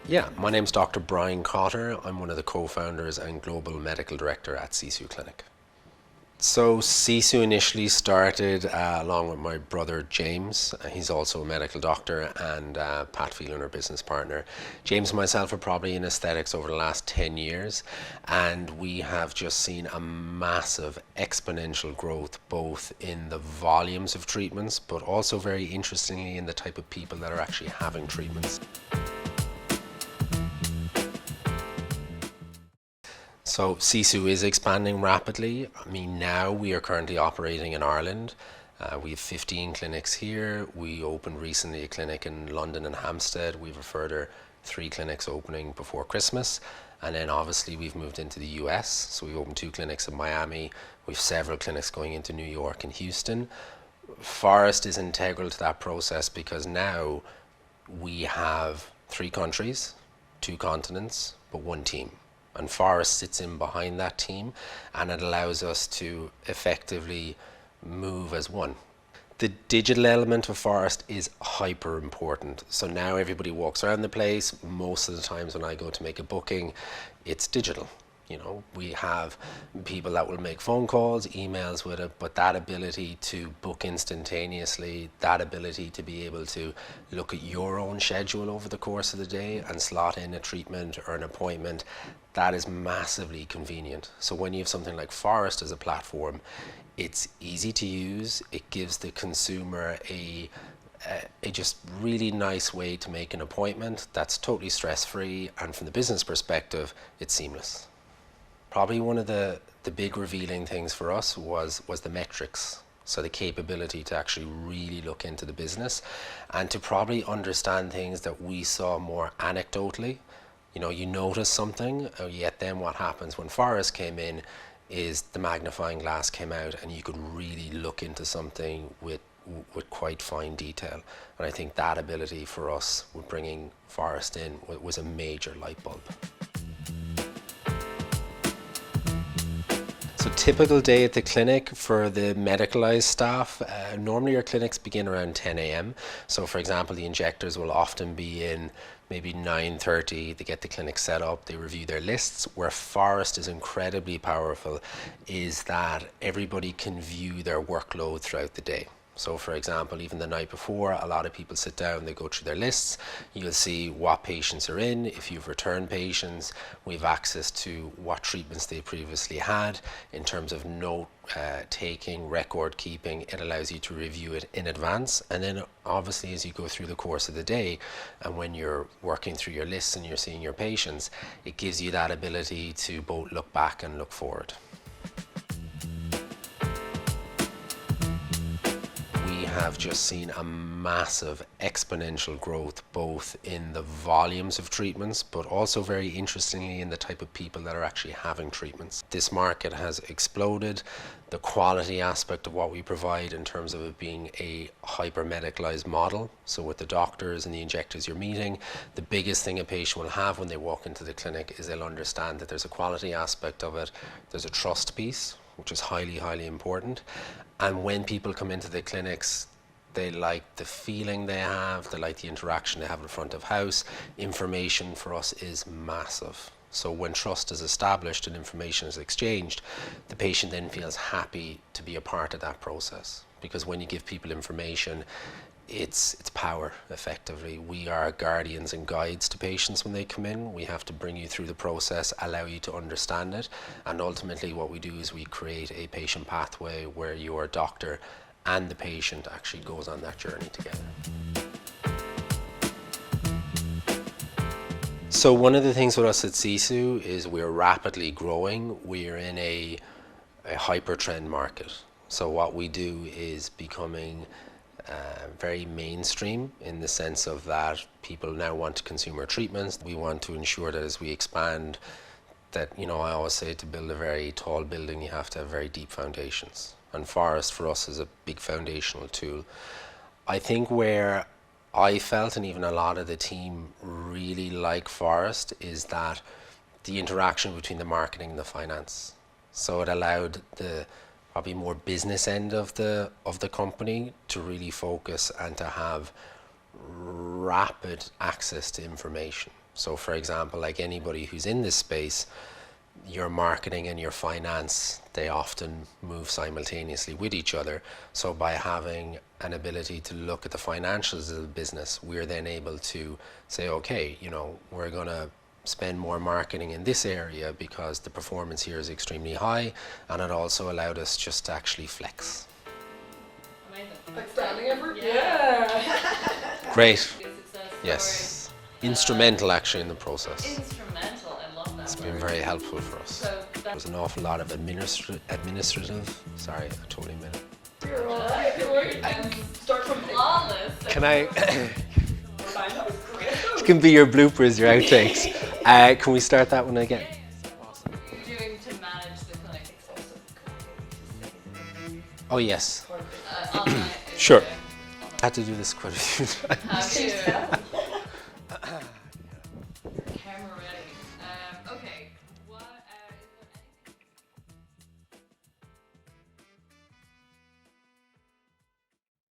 Yeah, my name's Dr. Brian Cotter. I'm one of the co-founders and global medical director at Sisu Clinic. So Sisu initially started along with my brother James. He's also a medical doctor, and Pat Phelan, our business partner. James and myself are probably in aesthetics over the last 10 years, and we have just seen a massive exponential growth both in the volumes of treatments, but also very interestingly in the type of people that are actually having treatments. So Sisu is expanding rapidly. I mean, now we are currently operating in Ireland. We have 15 clinics here. We opened recently a clinic in London and Hampstead. We have a further 3 clinics opening before Christmas. And then obviously we've moved into the US. So we opened 2 clinics in Miami. We have several clinics going into New York and Houston. Phorest is integral to that process because now we have 3 countries, 2 continents, but 1 team. And Phorest sits in behind that team, and it allows us to effectively move as one. The digital element of Phorest is hyper important. So now everybody walks around the place. Most of the times when I go to make a booking, it's digital. You know, we have people that will make phone calls, emails with it, but that ability to book instantaneously, that ability to be able to look at your own schedule over the course of the day and slot in a treatment or an appointment, that is massively convenient. So when you have something like Phorest as a platform, it's easy to use. It gives the consumer a just really nice way to make an appointment that's totally stress-free, and from the business perspective, it's seamless. Probably one of the big revealing things for us was the metrics. So the capability to actually really look into the business and to probably understand things that we saw more anecdotally. You know, you notice something, yet then what happens when Phorest came in is the magnifying glass came out and you could really look into something with quite fine detail. And I think that ability for us with bringing Phorest in was a major light bulb. So typical day at the clinic for the medicalized staff, normally our clinics begin around 10 a.m. So for example, the injectors will often be in maybe 9:30. They get the clinic set up, they review their lists. Where Phorest is incredibly powerful is that everybody can view their workload throughout the day. So for example, even the night before, a lot of people sit down, they go through their lists. You'll see what patients are in. If you've returned patients, we have access to what treatments they previously had in terms of note taking, record keeping. It allows you to review it in advance. And then obviously as you go through the course of the day and when you're working through your lists and you're seeing your patients, it gives you that ability to both look back and look forward. Have just seen a massive exponential growth both in the volumes of treatments, but also very interestingly in the type of people that are actually having treatments. This market has exploded. The quality aspect of what we provide in terms of it being a hyper medicalized model. So with the doctors and the injectors you're meeting, the biggest thing a patient will have when they walk into the clinic is they'll understand that there's a quality aspect of it. There's a trust piece, which is highly, highly important. And when people come into the clinics, they like the feeling they have, they like the interaction they have in front of house. Information for us is massive. So when trust is established and information is exchanged, the patient then feels happy to be a part of that process. Because when you give people information, it's power, effectively. We are guardians and guides to patients when they come in. We have to bring you through the process, allow you to understand it, and ultimately what we do is we create a patient pathway where your doctor and the patient actually goes on that journey together. So one of the things with us at Sisu is we're rapidly growing. We're in a hyper trend market. So what we do is becoming very mainstream in the sense of that people now want consumer treatments. We want to ensure that as we expand that, you know, I always say to build a very tall building you have to have very deep foundations, and Phorest for us is a big foundational tool. I think where I felt, and even a lot of the team really like Phorest, is that the interaction between the marketing and the finance. So it allowed the probably more business end of the company to really focus and to have rapid access to information. So for example, like anybody who's in this space, your marketing and your finance, they often move simultaneously with each other. So by having an ability to look at the financials of the business, we're then able to say, okay, you know, we're going to spend more marketing in this area because the performance here is extremely high, and it also allowed us just to actually flex. Amazing. Like standing ever? Yeah. Great. Good success Yes. Instrumental actually in the process. story. Instrumental. I love that. It's been very helpful for us. So There that's was an awful lot of administrative. Sorry, I totally meant it. You're alright. Don't worry. Start from flawless. Can I? Fine, that was great. It can be your bloopers, your outtakes. Can we start that one again? Doing to manage the clinic Oh yes, online. sure. I had to do this quite a few times. Have you?